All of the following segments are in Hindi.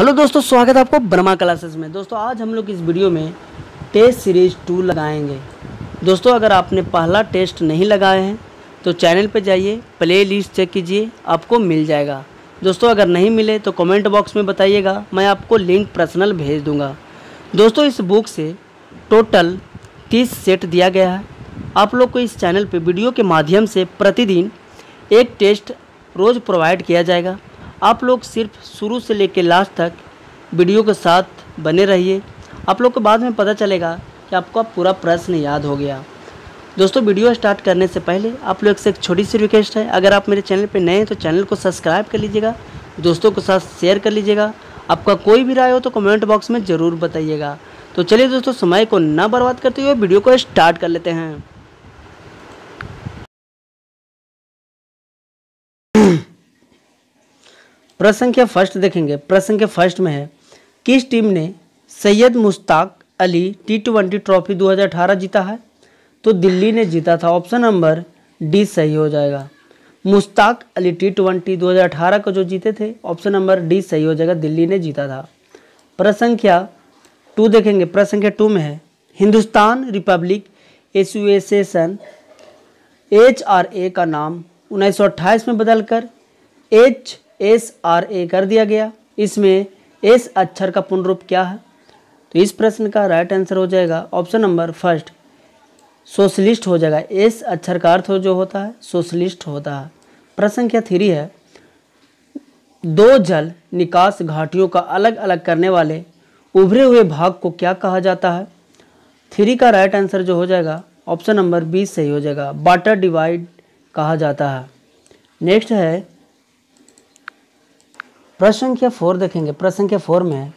हेलो दोस्तों, स्वागत है आपको ब्रह्मा क्लासेस में। दोस्तों आज हम लोग इस वीडियो में टेस्ट सीरीज 2 लगाएंगे। दोस्तों अगर आपने पहला टेस्ट नहीं लगाए हैं तो चैनल पर जाइए, प्ले लिस्ट चेक कीजिए, आपको मिल जाएगा। दोस्तों अगर नहीं मिले तो कमेंट बॉक्स में बताइएगा, मैं आपको लिंक पर्सनल भेज दूँगा। दोस्तों इस बुक से टोटल 30 सेट दिया गया है। आप लोग को इस चैनल पर वीडियो के माध्यम से प्रतिदिन एक टेस्ट रोज़ प्रोवाइड किया जाएगा। आप लोग सिर्फ शुरू से लेकर लास्ट तक वीडियो के साथ बने रहिए। आप लोग को बाद में पता चलेगा कि आपको पूरा प्रश्न याद हो गया। दोस्तों वीडियो स्टार्ट करने से पहले आप लोग से एक छोटी सी रिक्वेस्ट है, अगर आप मेरे चैनल पे नए हैं तो चैनल को सब्सक्राइब कर लीजिएगा, दोस्तों के साथ शेयर कर लीजिएगा। आपका कोई भी राय हो तो कमेंट बॉक्स में ज़रूर बताइएगा। तो चलिए दोस्तों समय को ना बर्बाद करते हुए वीडियो को स्टार्ट कर लेते हैं। प्रश्न संख्या फर्स्ट देखेंगे। प्रश्न संख्या फर्स्ट में है, किस टीम ने सैयद मुश्ताक अली T20 ट्रॉफी 2018 जीता है? तो दिल्ली ने जीता था। ऑप्शन नंबर डी सही हो जाएगा। मुश्ताक अली T20 2018 को जो जीते थे, ऑप्शन नंबर डी सही हो जाएगा, दिल्ली ने जीता था। प्रश्न संख्या 2 देखेंगे। प्रश्न संख्या 2 में है, हिंदुस्तान रिपब्लिक एसोसिएशन HRA का नाम 1928 में बदलकर HSRA कर दिया गया। इसमें एस अक्षर का पूर्ण रूप क्या है? तो इस प्रश्न का राइट आंसर हो जाएगा ऑप्शन नंबर फर्स्ट सोशलिस्ट हो जाएगा। एस अक्षर का अर्थ जो होता है सोशलिस्ट होता है। प्रश्न संख्या 3 है, दो जल निकास घाटियों का अलग अलग करने वाले उभरे हुए भाग को क्या कहा जाता है? 3 का राइट आंसर जो हो जाएगा ऑप्शन नंबर बी सही हो जाएगा, वाटर डिवाइड कहा जाता है। नेक्स्ट है प्रश्न संख्या 4 देखेंगे। प्रश्न संख्या 4 में है,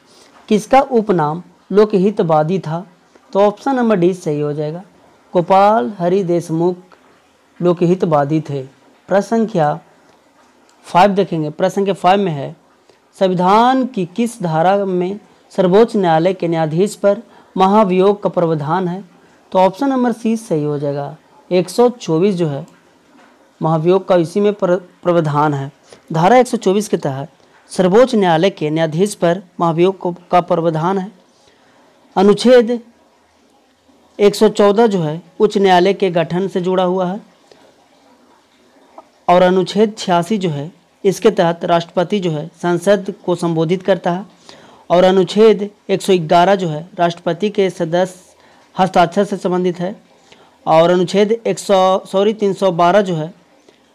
किसका उपनाम लोकहितवादी था? तो ऑप्शन नंबर डी सही हो जाएगा, गोपाल हरि देशमुख लोकहितवादी थे। प्रश्न संख्या 5 देखेंगे। प्रश्न संख्या 5 में है, संविधान की किस धारा में सर्वोच्च न्यायालय के न्यायाधीश पर महाभियोग का प्रावधान है? तो ऑप्शन नंबर सी सही हो जाएगा, 124 जो है महाभियोग का इसी में प्रावधान है। धारा 124 के तहत सर्वोच्च न्यायालय के न्यायाधीश पर महाभियोग का प्रावधान है। अनुच्छेद 114 जो है उच्च न्यायालय के गठन से जुड़ा हुआ है, और अनुच्छेद 86 जो है इसके तहत राष्ट्रपति जो है संसद को संबोधित करता है, और अनुच्छेद 111 जो है राष्ट्रपति के सदस्य हस्ताक्षर से संबंधित है, और अनुच्छेद 312 जो है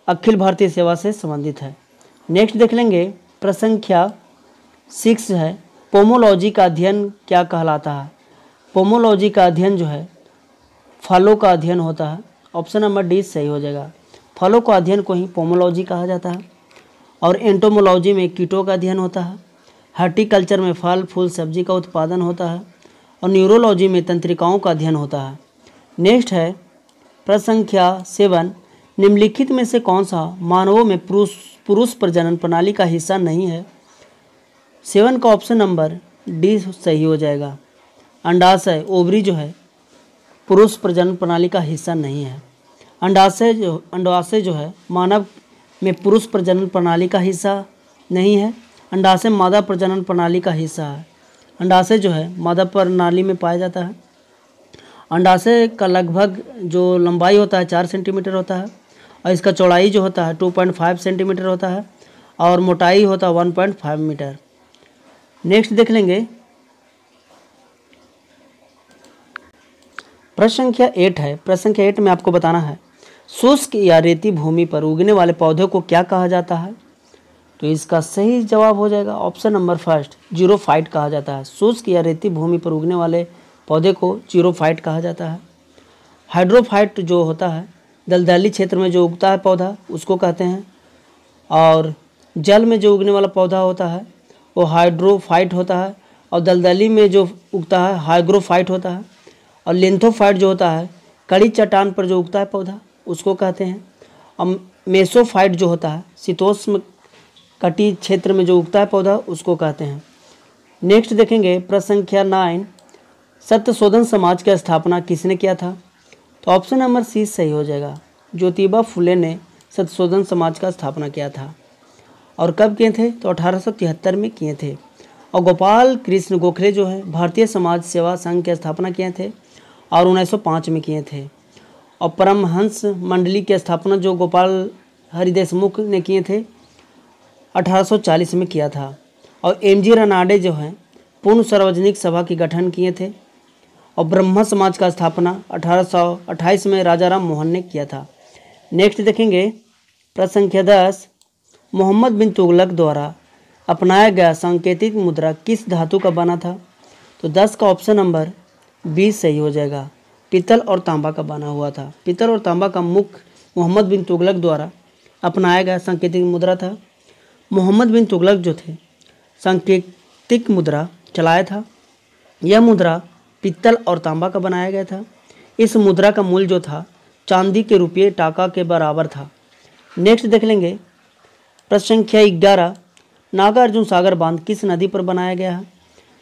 अखिल भारतीय सेवा से संबंधित है। नेक्स्ट देख लेंगे। प्रश्न संख्या 6 है, पोमोलॉजी का अध्ययन क्या कहलाता है? पोमोलॉजी का अध्ययन जो है फलों का अध्ययन होता है। ऑप्शन नंबर डी सही हो जाएगा, फलों का अध्ययन को ही पोमोलॉजी कहा जाता है। और एंटोमोलॉजी में कीटों का अध्ययन होता है। हार्टिकल्चर में फल फूल सब्जी का उत्पादन होता है, और न्यूरोलॉजी में तंत्रिकाओं का अध्ययन होता है। नेक्स्ट है प्रश्न संख्या 7, निम्नलिखित में से कौन सा मानवों में पुरुष प्रजनन प्रणाली का हिस्सा नहीं है? 7 का ऑप्शन नंबर डी सही हो जाएगा, अंडाशय ओवरी जो है पुरुष प्रजनन प्रणाली का हिस्सा नहीं है। अंडाशय जो है मानव में पुरुष प्रजनन प्रणाली का हिस्सा नहीं है। अंडाशय मादा प्रजनन प्रणाली का हिस्सा है। अंडाशय जो है मादा प्रणाली में पाया जाता है। अंडाशय का लगभग जो लंबाई होता है 4 सेंटीमीटर होता है, और इसका चौड़ाई जो होता है 2.5 सेंटीमीटर होता है, और मोटाई होता है 1.5 मीटर। नेक्स्ट देख लेंगे। प्रश्न संख्या 8 है। प्रश्न संख्या 8 में आपको बताना है, शुष्क या रेती भूमि पर उगने वाले पौधे को क्या कहा जाता है? तो इसका सही जवाब हो जाएगा ऑप्शन नंबर फर्स्ट, जीरोफाइट कहा जाता है। शुष्क या रेती भूमि पर उगने वाले पौधे को जीरोफाइट कहा जाता है। हाइड्रोफाइट जो होता है दलदली क्षेत्र में जो उगता है पौधा उसको कहते हैं, और जल में जो उगने वाला पौधा होता है वो हाइड्रोफाइट होता है, और दलदली में जो उगता है हाइग्रोफाइट होता है, और लिंथोफाइट जो होता है कड़ी चट्टान पर जो उगता है पौधा उसको कहते हैं, और मेसोफाइट जो होता है शीतोष्ण कटी क्षेत्र में जो उगता है पौधा उसको कहते हैं। नेक्स्ट देखेंगे। प्रश्न संख्या 9, सत्यशोधन समाज की स्थापना किसने किया था? तो ऑप्शन नंबर सी सही हो जाएगा, ज्योतिबा फुले ने सत्यशोधन समाज का स्थापना किया था। और कब किए थे? तो 1873 में किए थे। और गोपाल कृष्ण गोखले जो है भारतीय समाज सेवा संघ की स्थापना किए थे और 1905 में किए थे। और परमहंस मंडली की स्थापना जो गोपाल हरि देशमुख ने किए थे 1840 में किया था। और एम.जी. रनाडे जो हैं पूर्ण सार्वजनिक सभा की गठन किए थे। और ब्रह्म समाज का स्थापना 1828 में राजा राम मोहन ने किया था। नेक्स्ट देखेंगे प्रश्न संख्या 10, मोहम्मद बिन तुगलक द्वारा अपनाया गया सांकेतिक मुद्रा किस धातु का बना था? तो 10 का ऑप्शन नंबर 20 सही हो जाएगा। पीतल और तांबा का बना हुआ था। पीतल और तांबा का मुख्य मोहम्मद बिन तुगलक द्वारा अपनाया गया सांकेतिक मुद्रा था। मोहम्मद बिन तुगलक जो थे सांकेतिक मुद्रा चलाया था। यह मुद्रा पीतल और तांबा का बनाया गया था। इस मुद्रा का मूल्य जो था चांदी के रुपये टाका के बराबर था। नेक्स्ट देख लेंगे प्रश्न संख्या 11, नागार्जुन सागर बांध किस नदी पर बनाया गया है?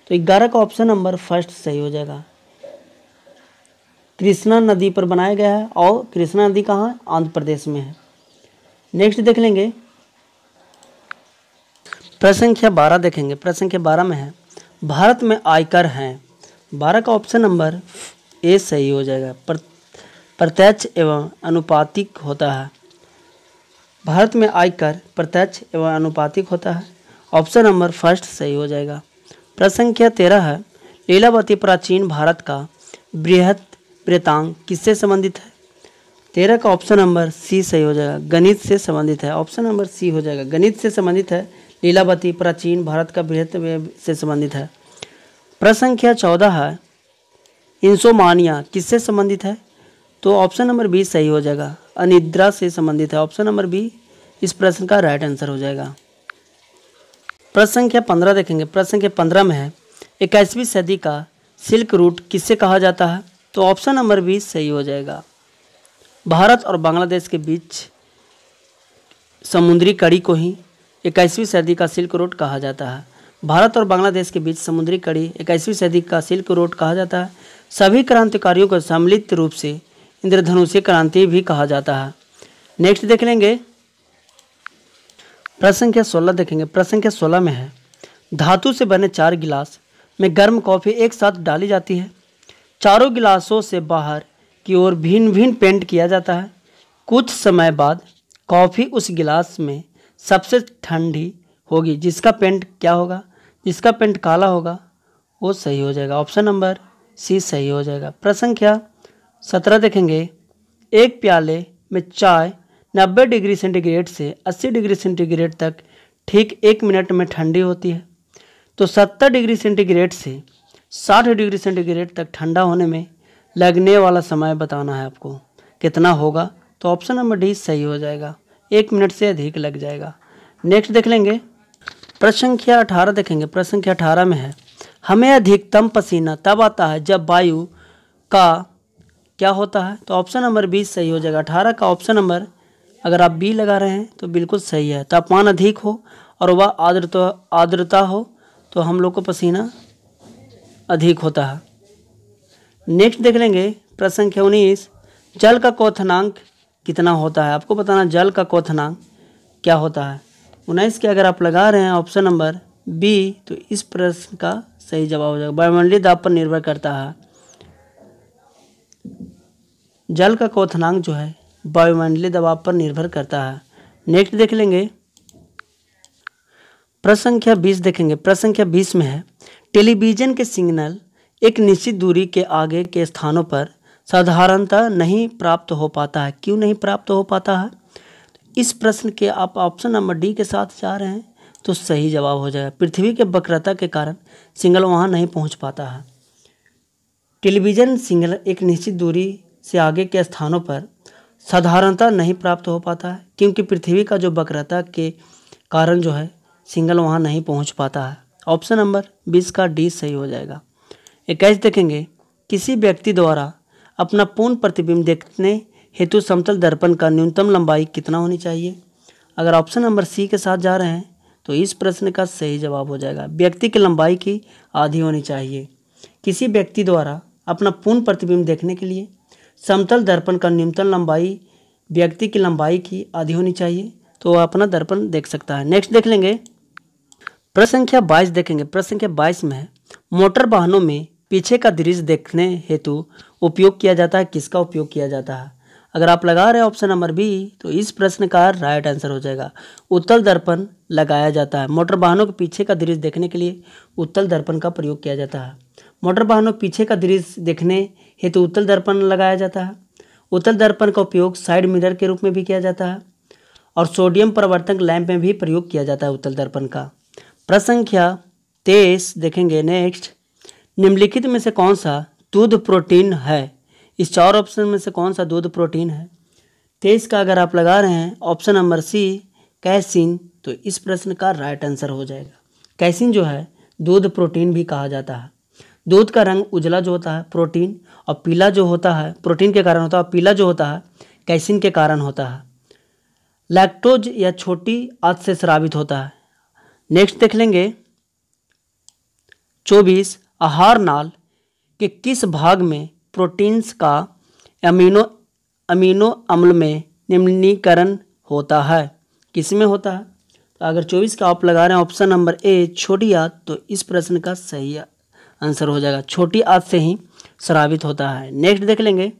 तो 11 का ऑप्शन नंबर फर्स्ट सही हो जाएगा। कृष्णा नदी पर बनाया गया है और कृष्णा नदी कहाँ है? आंध्र प्रदेश में है। नेक्स्ट देख लेंगे प्रश्न संख्या 12 देखेंगे। प्रश्न संख्या 12 में है भारत में आयकर हैं। 12 का ऑप्शन नंबर ए सही हो जाएगा। प्रत्यक्ष एवं अनुपातिक होता है। भारत में आयकर प्रत्यक्ष एवं अनुपातिक होता है। ऑप्शन नंबर फर्स्ट सही हो जाएगा। प्रश्न संख्या 13 है लीलावती प्राचीन भारत का बृहत वृत्तांक किससे संबंधित है? 13 का ऑप्शन नंबर सी सही हो जाएगा। गणित से संबंधित है। ऑप्शन नंबर सी हो जाएगा। गणित से संबंधित है। लीलावती प्राचीन भारत का बृहत से संबंधित है। प्रश्न संख्या 14 है इंसोमानिया किससे संबंधित है? तो ऑप्शन नंबर बी सही हो जाएगा। अनिद्रा से संबंधित है। ऑप्शन नंबर बी इस प्रश्न का राइट आंसर हो जाएगा। प्रश्न संख्या 15 देखेंगे। प्रश्न संख्या 15 में है 21वीं सदी का सिल्क रूट किससे कहा जाता है? तो ऑप्शन नंबर बी सही हो जाएगा। भारत और बांग्लादेश के बीच समुद्री कड़ी को ही 21वीं सदी का सिल्क रूट कहा जाता है। भारत और बांग्लादेश के बीच समुद्री कड़ी 21वीं सदी का सिल्क रूट कहा जाता है। सभी क्रांतिकारियों को सम्मिलित रूप से इंद्रधनुषीय क्रांति भी कहा जाता है। नेक्स्ट देख लेंगे प्रश्न संख्या 16 देखेंगे। प्रश्न संख्या 16 में है धातु से बने 4 गिलास में गर्म कॉफ़ी एक साथ डाली जाती है। चारों गिलासों से बाहर की ओर भिन्न भिन्न पेंट किया जाता है। कुछ समय बाद कॉफ़ी उस गिलास में सबसे ठंडी होगी। जिसका पेंट क्या होगा? जिसका पेंट काला होगा वो सही हो जाएगा। ऑप्शन नंबर सी सही हो जाएगा। प्रश्न संख्या 17 देखेंगे एक प्याले में चाय 90 डिग्री सेंटीग्रेड से 80 डिग्री सेंटीग्रेड तक ठीक 1 मिनट में ठंडी होती है। तो 70 डिग्री सेंटीग्रेड से 60 डिग्री सेंटीग्रेड तक ठंडा होने में लगने वाला समय बताना है आपको कितना होगा? तो ऑप्शन नंबर डी सही हो जाएगा। 1 मिनट से अधिक लग जाएगा। नेक्स्ट देख लेंगे प्रश्न संख्या 18 देखेंगे। प्रश्न संख्या 18 में है हमें अधिकतम पसीना तब आता है जब वायु का क्या होता है? तो ऑप्शन नंबर 20 सही हो जाएगा। 18 का ऑप्शन नंबर अगर आप बी लगा रहे हैं तो बिल्कुल सही है। तापमान अधिक हो और वह आर्द्रता हो तो हम लोग को पसीना अधिक होता है। नेक्स्ट देख लेंगे प्रश्न संख्या 19 जल का क्वथनांक कितना होता है? आपको बताना जल का क्वथनांक क्या होता है। 19 के अगर आप लगा रहे हैं ऑप्शन नंबर बी तो इस प्रश्न का सही जवाब हो जाएगा। वायुमंडलीय दाब पर निर्भर करता है। जल का क्वथनांक जो है वायुमंडलीय दबाव पर निर्भर करता है। नेक्स्ट देख लेंगे प्रश्न संख्या 20 देखेंगे। प्रश्न संख्या 20 में है टेलीविजन के सिग्नल एक निश्चित दूरी के आगे के स्थानों पर साधारणतः नहीं प्राप्त हो पाता है। क्यों नहीं प्राप्त हो पाता है? इस प्रश्न के आप ऑप्शन नंबर डी के साथ जा रहे हैं तो सही जवाब हो जाएगा। पृथ्वी के वक्रता के कारण सिग्नल वहां नहीं पहुंच पाता है। टेलीविजन सिग्नल एक निश्चित दूरी से आगे के स्थानों पर साधारणतः नहीं प्राप्त हो पाता है क्योंकि पृथ्वी का जो वक्रता के कारण जो है सिग्नल वहां नहीं पहुंच पाता है। ऑप्शन नंबर 20 का डी सही हो जाएगा। 21 देखेंगे किसी व्यक्ति द्वारा अपना पूर्ण प्रतिबिंब देखने हेतु समतल दर्पण का न्यूनतम लंबाई कितना होनी चाहिए? अगर ऑप्शन नंबर सी के साथ जा रहे हैं तो इस प्रश्न का सही जवाब हो जाएगा। व्यक्ति की लंबाई की आधी होनी चाहिए। किसी व्यक्ति द्वारा अपना पूर्ण प्रतिबिंब देखने के लिए समतल दर्पण का न्यूनतम लंबाई व्यक्ति की लंबाई की आधी होनी चाहिए तो वह अपना दर्पण देख सकता है। नेक्स्ट देख लेंगे प्रश्न संख्या 22 देखेंगे। प्रश्न संख्या 22 में है, मोटर वाहनों में पीछे का दृश्य देखने हेतु उपयोग किया जाता है, किसका उपयोग किया जाता है? अगर आप लगा रहे हैं ऑप्शन नंबर बी तो इस प्रश्न का राइट आंसर हो जाएगा उत्तल दर्पण लगाया जाता है। मोटर वाहनों के पीछे का दृश्य देखने के लिए उत्तल दर्पण का प्रयोग किया जाता है। मोटर वाहनों के पीछे का दृश्य देखने हेतु उत्तल दर्पण लगाया जाता है। उत्तल दर्पण का उपयोग साइड मिरर के रूप में भी किया जाता है और सोडियम प्रवर्तक लैंप में भी प्रयोग किया जाता है उत्तल दर्पण का। प्रश्न संख्या 23 देखेंगे। नेक्स्ट, निम्नलिखित में से कौन सा दूध प्रोटीन है? इस 4 ऑप्शन में से कौन सा दूध प्रोटीन है? 23 का अगर आप लगा रहे हैं ऑप्शन नंबर सी कैसीन तो इस प्रश्न का राइट आंसर हो जाएगा। कैसीन जो है दूध प्रोटीन भी कहा जाता है। दूध का रंग उजला जो होता है प्रोटीन, और पीला जो होता है प्रोटीन के कारण होता है, और पीला जो होता है कैसीन के कारण होता है। लैक्टोज या छोटी आंत से स्रावित होता है। नेक्स्ट देख लेंगे 24, आहार नाल के किस भाग में प्रोटीन्स का अमीनो अम्ल में निम्नीकरण होता है? किस में होता है? तो अगर 24 का आप लगा रहे हैं ऑप्शन नंबर ए छोटी आंत तो इस प्रश्न का सही आंसर हो जाएगा छोटी आंत से ही स्रावित होता है। नेक्स्ट देख लेंगे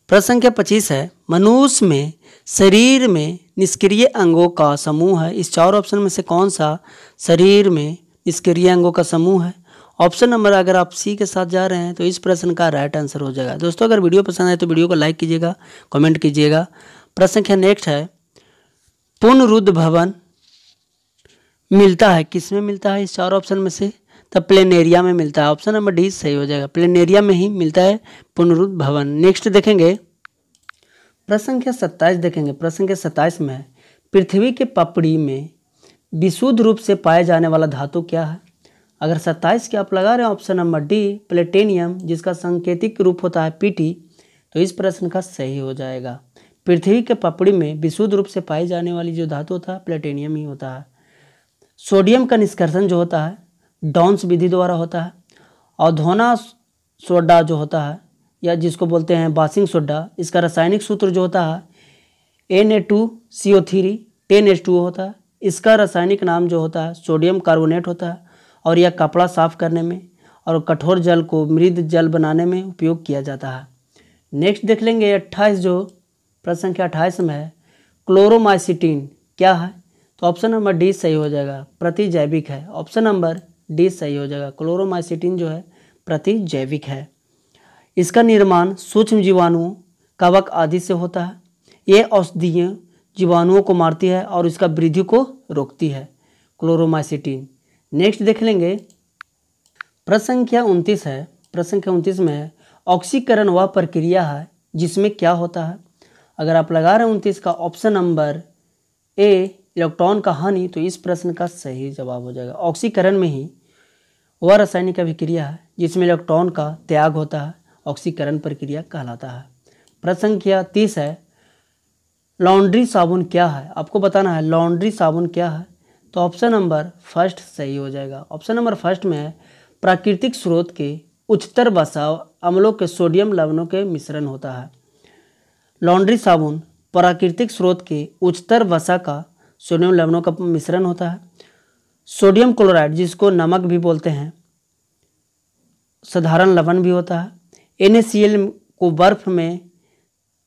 प्रश्न संख्या 25 है, मनुष्य में शरीर में निष्क्रिय अंगों का समूह है। इस 4 ऑप्शन में से कौन सा शरीर में निष्क्रिय अंगों का समूह है? ऑप्शन नंबर अगर आप सी के साथ जा रहे हैं तो इस प्रश्न का राइट आंसर हो जाएगा। दोस्तों अगर वीडियो पसंद आए तो वीडियो को लाइक कीजिएगा, कमेंट कीजिएगा। प्रश्न संख्या नेक्स्ट है, पुनरुद्ध भवन मिलता है किस में मिलता है? इस 4 ऑप्शन में से तो प्लेनेरिया में मिलता है। ऑप्शन नंबर डी सही हो जाएगा, प्लेनेरिया में ही मिलता है पुनरुद्ध भवन। नेक्स्ट देखेंगे प्रश्न संख्या 27 देखेंगे। प्रश्न संख्या 27 में है, पृथ्वी के पपड़ी में विशुद्ध रूप से पाए जाने वाला धातु क्या है? अगर 27 के आप लगा रहे हैं ऑप्शन नंबर डी प्लेटिनियम जिसका सांकेतिक रूप होता है पीटी तो इस प्रश्न का सही हो जाएगा। पृथ्वी के पपड़ी में विशुद्ध रूप से पाई जाने वाली जो धातु होता है प्लेटिनियम ही होता है। सोडियम का निष्कर्षण जो होता है डॉन्स विधि द्वारा होता है, और धोना सोडा जो होता है या जिसको बोलते हैं बासिंग सोडा, इसका रासायनिक सूत्र जो होता है Na2CO3 10H2O होता है। इसका रासायनिक नाम जो होता है सोडियम कार्बोनेट होता है, और यह कपड़ा साफ करने में और कठोर जल को मृद जल बनाने में उपयोग किया जाता है। नेक्स्ट देख लेंगे 28 जो प्रश्न संख्या 28 में है, क्लोरोमाइसिटिन क्या है? तो ऑप्शन नंबर डी सही हो जाएगा, प्रतिजैविक है। ऑप्शन नंबर डी सही हो जाएगा, क्लोरोमाइसिटिन जो है प्रतिजैविक है। इसका निर्माण सूक्ष्म जीवाणुओं, कवक आदि से होता है। ये औषधीय जीवाणुओं को मारती है और इसका वृद्धि को रोकती है क्लोरोमाइसिटिन। नेक्स्ट देख लेंगे प्रश्न संख्या 29 है। प्रश्न संख्या 29 में है, ऑक्सीकरण वह प्रक्रिया है जिसमें क्या होता है? अगर आप लगा रहे हैं 29 का ऑप्शन नंबर ए इलेक्ट्रॉन का हानि तो इस प्रश्न का सही जवाब हो जाएगा। ऑक्सीकरण में ही वह रासायनिक अभिक्रिया है जिसमें इलेक्ट्रॉन का त्याग होता है, ऑक्सीकरण प्रक्रिया कहलाता है। प्रश्न संख्या 30 है, लॉन्ड्री साबुन क्या है? आपको बताना है लॉन्ड्री साबुन क्या है। तो ऑप्शन नंबर फर्स्ट सही हो जाएगा। ऑप्शन नंबर फर्स्ट में है, प्राकृतिक स्रोत के उच्चतर वसा अम्लों के सोडियम लवणों के मिश्रण होता है। लॉन्ड्री साबुन प्राकृतिक स्रोत के उच्चतर वसा का सोडियम लवणों का मिश्रण होता है। सोडियम क्लोराइड जिसको नमक भी बोलते हैं, साधारण लवण भी होता है। NaCl को बर्फ में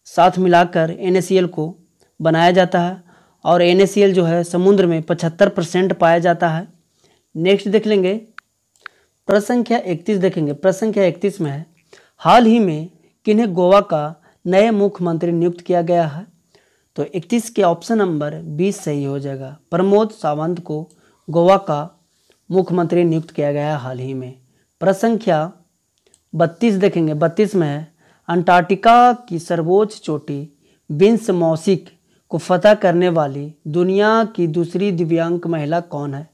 साथ मिलाकर NaCl को बनाया जाता है, और NaCl जो है समुद्र में 75% पाया जाता है। नेक्स्ट देख लेंगे प्रश्न संख्या 31 देखेंगे। प्रश्न संख्या 31 में है, हाल ही में किन्हें गोवा का नए मुख्यमंत्री नियुक्त किया गया है? तो 31 के ऑप्शन नंबर 20 सही हो जाएगा। प्रमोद सावंत को गोवा का मुख्यमंत्री नियुक्त किया गया है हाल ही में। प्रश्न संख्या 32 देखेंगे। 32 में है, अंटार्कटिका की सर्वोच्च चोटी विंस मौसिक को फतह करने वाली दुनिया की दूसरी दिव्यांग महिला कौन है?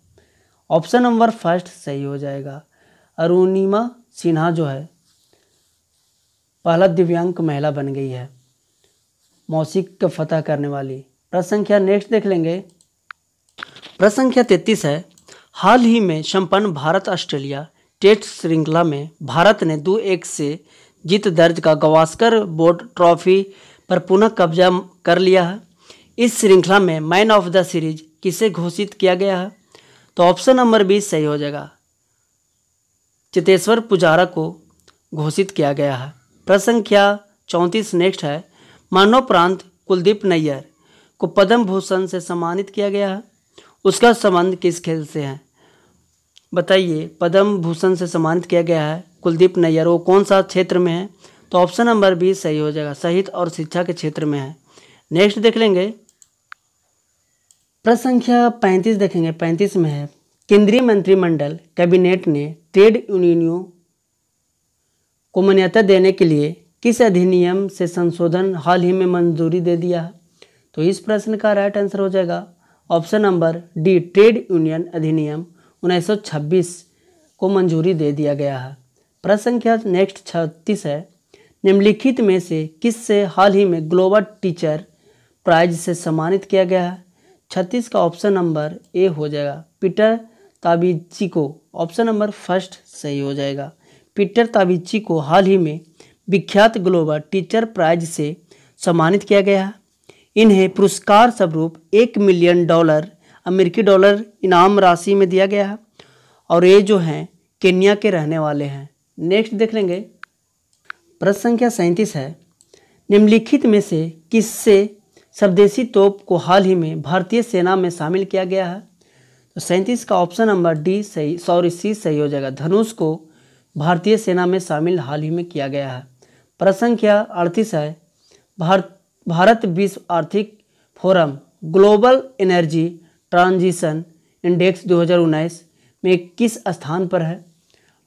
ऑप्शन नंबर फर्स्ट सही हो जाएगा, अरुणिमा सिन्हा जो है पहला दिव्यांग महिला बन गई है मौसिक को फतह करने वाली। प्रश्न संख्या नेक्स्ट देख लेंगे। प्रश्न संख्या 33 है, हाल ही में संपन्न भारत ऑस्ट्रेलिया टेस्ट श्रृंखला में भारत ने 2-1 से जीत दर्ज का गावस्कर बोर्ड ट्रॉफी पर पुनः कब्जा कर लिया है। इस श्रृंखला में मैन ऑफ द सीरीज किसे घोषित किया गया है? तो ऑप्शन नंबर 20 सही हो जाएगा। चितेश्वर पुजारा को घोषित किया गया है। प्रश्न संख्या 34 नेक्स्ट है। मरणोपरांत कुलदीप नैयर को पद्म भूषण से सम्मानित किया गया है। उसका संबंध किस खेल से है? बताइए, पद्म भूषण से सम्मानित किया गया है कुलदीप नैयर, वो कौन सा क्षेत्र में है? तो ऑप्शन नंबर 20 सही हो जाएगा, साहित्य और शिक्षा के क्षेत्र में है। नेक्स्ट देख लेंगे, प्रश्न संख्या 35 देखेंगे। 35 में है, केंद्रीय मंत्रिमंडल कैबिनेट ने ट्रेड यूनियनों को मान्यता देने के लिए किस अधिनियम से संशोधन हाल ही में मंजूरी दे दिया है? तो इस प्रश्न का राइट आंसर हो जाएगा option number D, trade union अधिनियम 1926 को मंजूरी दे दिया गया है। प्रश्न संख्या नेक्स्ट 36 है। निम्नलिखित में से किससे हाल ही में ग्लोबल टीचर प्राइज से सम्मानित किया गया है? 36 का ऑप्शन नंबर ए हो जाएगा, पीटर ताबिची को। ऑप्शन नंबर फर्स्ट सही हो जाएगा। पीटर ताबिची को हाल ही में विख्यात ग्लोबल टीचर प्राइज से सम्मानित किया गया है। इन्हें पुरस्कार स्वरूप $1 मिलियन अमेरिकी डॉलर इनाम राशि में दिया गया है और ये जो हैं केन्या के रहने वाले हैं। नेक्स्ट देख लेंगे, प्रश्न संख्या 37 है। निम्नलिखित में से किससे स्वदेशी तोप को हाल ही में भारतीय सेना में शामिल किया गया है? तो 37 का ऑप्शन नंबर डी सही, सी सही हो जाएगा। धनुष को भारतीय सेना में शामिल हाल ही में किया गया है। प्रश्न संख्या 38 है। भारत विश्व आर्थिक forum global energy transition index 2019 में किस स्थान पर है?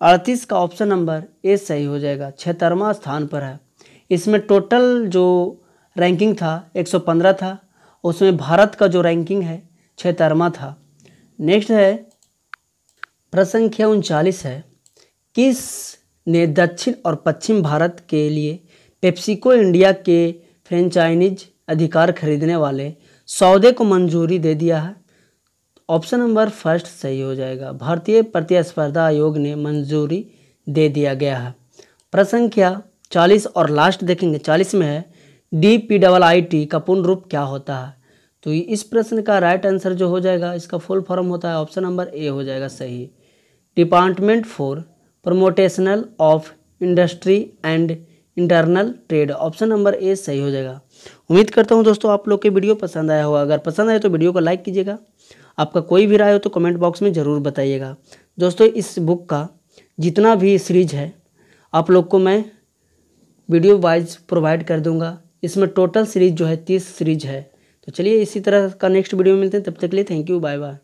38 का ऑप्शन नंबर ए सही हो जाएगा, 76वां स्थान पर है। इसमें टोटल जो रैंकिंग था 115 था, उसमें भारत का जो रैंकिंग है 76वां था। नेक्स्ट है, प्रश्न संख्या 39 है। किस ने दक्षिण और पश्चिम भारत के लिए पेप्सिको इंडिया के फ्रेंचाइजीज अधिकार खरीदने वाले सौदे को मंजूरी दे दिया है? ऑप्शन नंबर फर्स्ट सही हो जाएगा, भारतीय प्रतिस्पर्धा आयोग ने मंजूरी दे दिया गया है। प्रश्न संख्या 40 और लास्ट देखेंगे, 40 में है DPIIT का पूर्ण रूप क्या होता है? तो इस प्रश्न का राइट आंसर जो हो जाएगा, इसका फुल फॉर्म होता है ऑप्शन नंबर ए हो जाएगा सही, department for promotional of industry and internal trade. Option number a सही हो जाएगा। उम्मीद करता हूं दोस्तों आप लोग के वीडियो पसंद आया होगा। अगर पसंद आए तो वीडियो को लाइक कीजिएगा। आपका कोई भी राय हो तो कमेंट बॉक्स में ज़रूर बताइएगा। दोस्तों इस बुक का जितना भी सीरीज है आप लोग को मैं वीडियो वाइज प्रोवाइड कर दूंगा। इसमें टोटल सीरीज जो है 30 सीरीज है। तो चलिए इसी तरह का नेक्स्ट वीडियो में मिलते हैं, तब तक के लिए थैंक यू, बाय बाय।